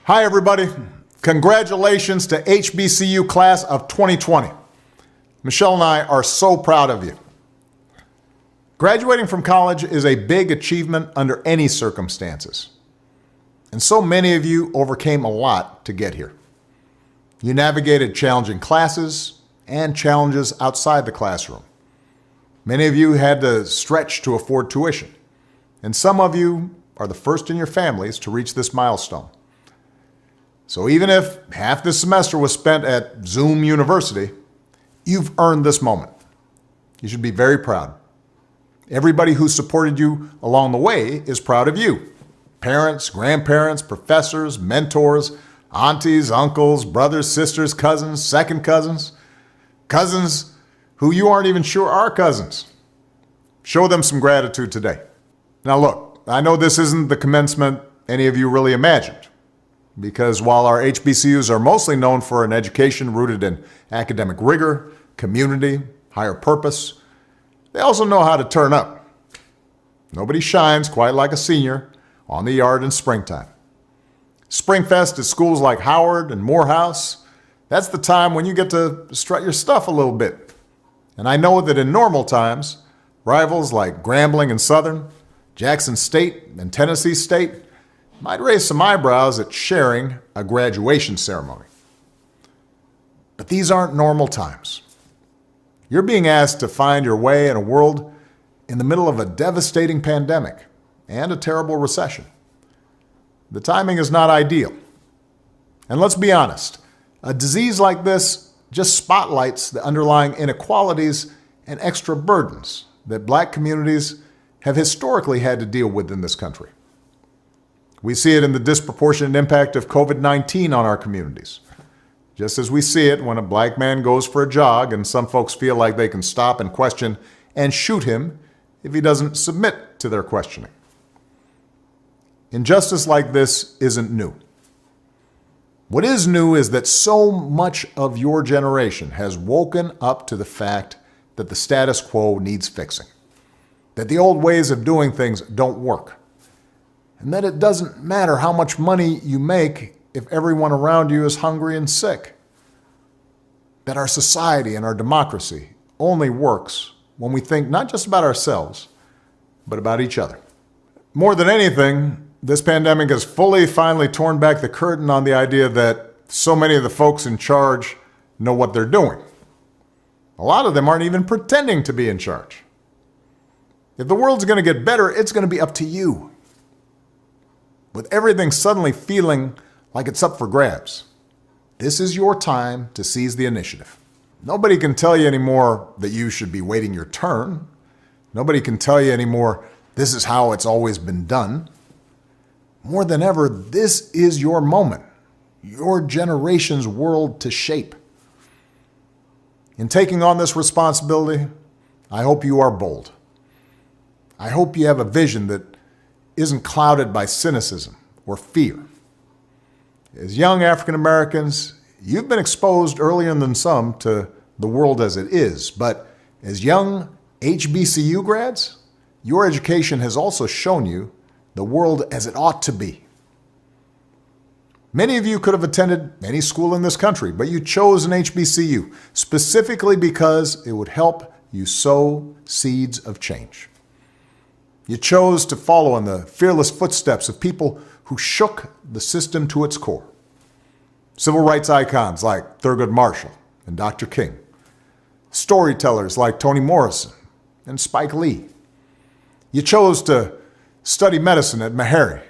Hi, everybody. Congratulations to HBCU class of 2020. Michelle and I are so proud of you. Graduating from college is a big achievement under any circumstances. And so many of you overcame a lot to get here. You navigated challenging classes and challenges outside the classroom. Many of you had to stretch to afford tuition. And some of you are the first in your families to reach this milestone. So even if half this semester was spent at Zoom University, you've earned this moment. You should be very proud. Everybody who supported you along the way is proud of you. Parents, grandparents, professors, mentors, aunties, uncles, brothers, sisters, cousins, second cousins, cousins who you aren't even sure are cousins. Show them some gratitude today. Now look, I know this isn't the commencement any of you really imagined, because while our HBCUs are mostly known for an education rooted in academic rigor, community, higher purpose, they also know how to turn up. Nobody shines quite like a senior on the yard in springtime. Springfest at schools like Howard and Morehouse, that's the time when you get to strut your stuff a little bit. And I know that in normal times, rivals like Grambling and Southern, Jackson State and Tennessee State might raise some eyebrows at sharing a graduation ceremony. But these aren't normal times. You're being asked to find your way in a world in the middle of a devastating pandemic and a terrible recession. The timing is not ideal. And let's be honest, a disease like this just spotlights the underlying inequalities and extra burdens that Black communities have historically had to deal with in this country. We see it in the disproportionate impact of COVID-19 on our communities, just as we see it when a Black man goes for a jog and some folks feel like they can stop and question and shoot him if he doesn't submit to their questioning. Injustice like this isn't new. What is new is that so much of your generation has woken up to the fact that the status quo needs fixing, that the old ways of doing things don't work, and that it doesn't matter how much money you make if everyone around you is hungry and sick. That our society and our democracy only works when we think not just about ourselves, but about each other. More than anything, this pandemic has finally torn back the curtain on the idea that so many of the folks in charge know what they're doing. A lot of them aren't even pretending to be in charge. If the world's going to get better, it's going to be up to you. With everything suddenly feeling like it's up for grabs, this is your time to seize the initiative. Nobody can tell you anymore that you should be waiting your turn. Nobody can tell you anymore, this is how it's always been done. More than ever, this is your moment, your generation's world to shape. In taking on this responsibility, I hope you are bold. I hope you have a vision that isn't clouded by cynicism or fear. As young African Americans, you've been exposed earlier than some to the world as it is, but as young HBCU grads, your education has also shown you the world as it ought to be. Many of you could have attended any school in this country, but you chose an HBCU specifically because it would help you sow seeds of change. You chose to follow in the fearless footsteps of people who shook the system to its core. Civil rights icons like Thurgood Marshall and Dr. King. Storytellers like Toni Morrison and Spike Lee. You chose to study medicine at Meharry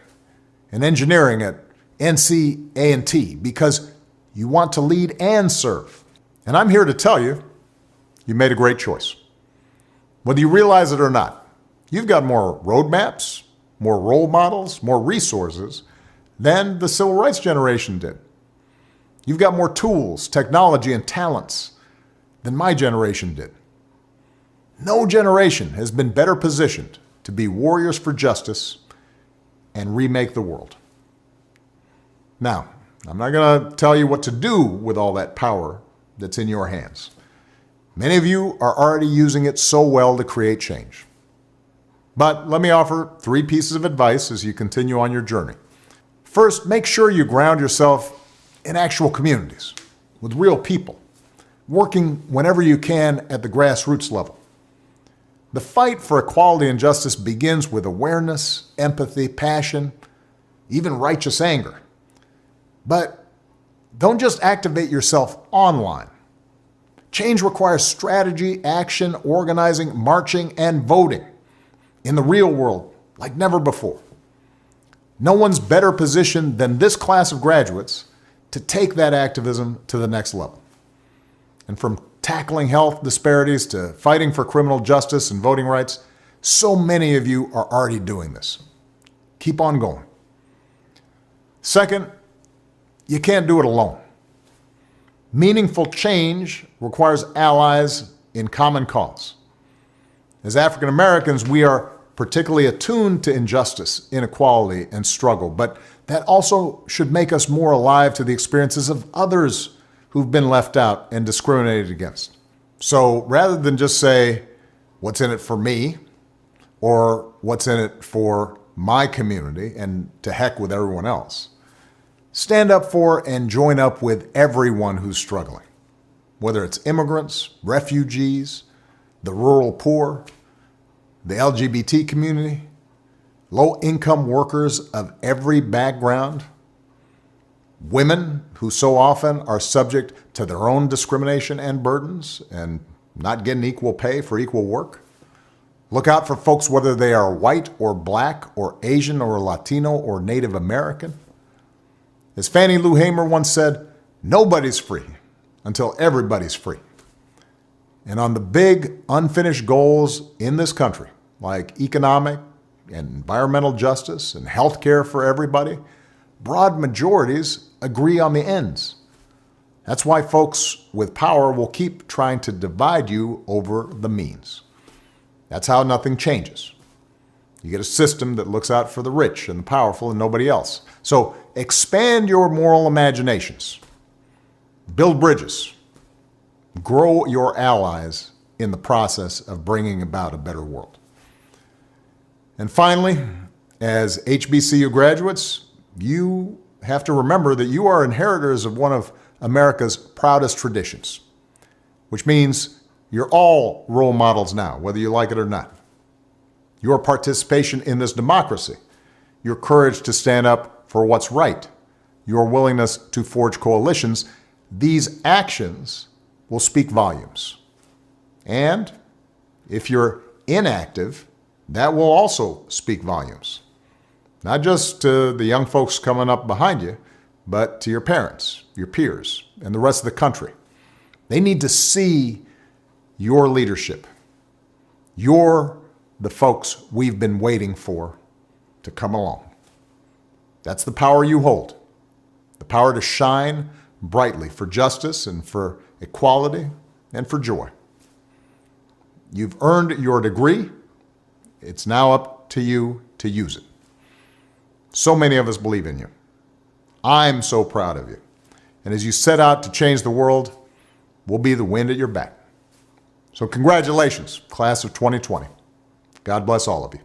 and engineering at NC-A&T because you want to lead and serve. And I'm here to tell you, you made a great choice. Whether you realize it or not, you've got more roadmaps, more role models, more resources than the civil rights generation did. You've got more tools, technology, and talents than my generation did. No generation has been better positioned to be warriors for justice and remake the world. Now, I'm not going to tell you what to do with all that power that's in your hands. Many of you are already using it so well to create change. But let me offer 3 pieces of advice as you continue on your journey. First, make sure you ground yourself in actual communities with real people, working whenever you can at the grassroots level. The fight for equality and justice begins with awareness, empathy, passion, even righteous anger. But don't just activate yourself online. Change requires strategy, action, organizing, marching, and voting in the real world like never before. No one's better positioned than this class of graduates to take that activism to the next level. And from tackling health disparities to fighting for criminal justice and voting rights, so many of you are already doing this. Keep on going. Second, you can't do it alone. Meaningful change requires allies in common cause. As African Americans, we are particularly attuned to injustice, inequality, and struggle, but that also should make us more alive to the experiences of others who've been left out and discriminated against. So rather than just say, what's in it for me, or what's in it for my community, and to heck with everyone else, stand up for and join up with everyone who's struggling, whether it's immigrants, refugees, the rural poor, the LGBT community, low-income workers of every background, women who so often are subject to their own discrimination and burdens and not getting equal pay for equal work. Look out for folks whether they are white or black or Asian or Latino or Native American. As Fannie Lou Hamer once said, nobody's free until everybody's free. And on the big unfinished goals in this country, like economic and environmental justice and health care for everybody, broad majorities agree on the ends. That's why folks with power will keep trying to divide you over the means. That's how nothing changes. You get a system that looks out for the rich and the powerful and nobody else. So expand your moral imaginations. Build bridges. Grow your allies in the process of bringing about a better world. And finally, as HBCU graduates, you have to remember that you are inheritors of one of America's proudest traditions, which means you're all role models now, whether you like it or not. Your participation in this democracy, your courage to stand up for what's right, your willingness to forge coalitions, these actions will speak volumes. And if you're inactive, that will also speak volumes. Not just to the young folks coming up behind you, but to your parents, your peers, and the rest of the country. They need to see your leadership. You're the folks we've been waiting for to come along. That's the power you hold. The power to shine brightly for justice and for equality and for joy. You've earned your degree. It's now up to you to use it. So many of us believe in you. I'm so proud of you. And as you set out to change the world, we'll be the wind at your back. So congratulations, class of 2020. God bless all of you.